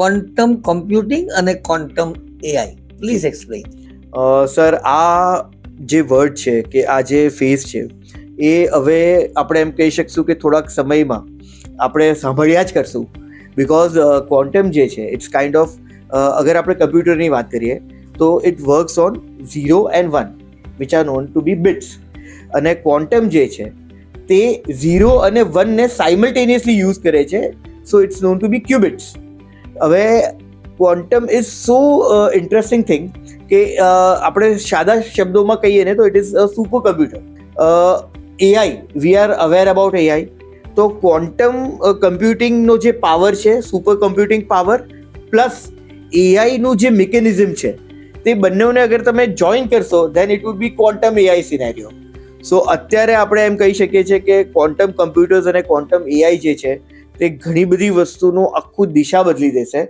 Quantum computing અને quantum AI? Please explain. Sir, આ જે વર્ડ છે કે આ જે ફેઝ છે એ હવે આપણે એમ કહી શકશું કે થોડાક સમયમાં આપણે સાંભળ્યા જ કરશું. બિકોઝ ક્વોન્ટમ જે છે ઇટ્સ કાઇન્ડ ઓફ, અગર આપણે કમ્પ્યુટરની વાત કરીએ તો it works on 0 and 1 which are known to be bits. અને ક્વોન્ટમ જે છે તે 0 અને 1 ને સાયમલ્ટેનિયસલી યુઝ કરે છે, so it's known to be qubits. હવે quantum is so interesting thing કે આપણે સાદા શબ્દોમાં કહીએ ને તો it is a super computer. AI, we are aware about AI. તો ક્વોન્ટમ કમ્પ્યુટિંગનો જે પાવર છે, સુપર કમ્પ્યુટિંગ પાવર પ્લસ એઆઈનું જે મિકેનિઝમ છે, તે બંનેને અગર તમે જોઈન કરશો then it would be quantum AI scenario. So અત્યારે આપણે એમ કહી શકીએ છીએ કે ક્વોન્ટમ કમ્પ્યુટર્સ અને ક્વોન્ટમ એઆઈ જે છે તે ઘણી બધી વસ્તુનું આખું દિશા બદલી દેશે.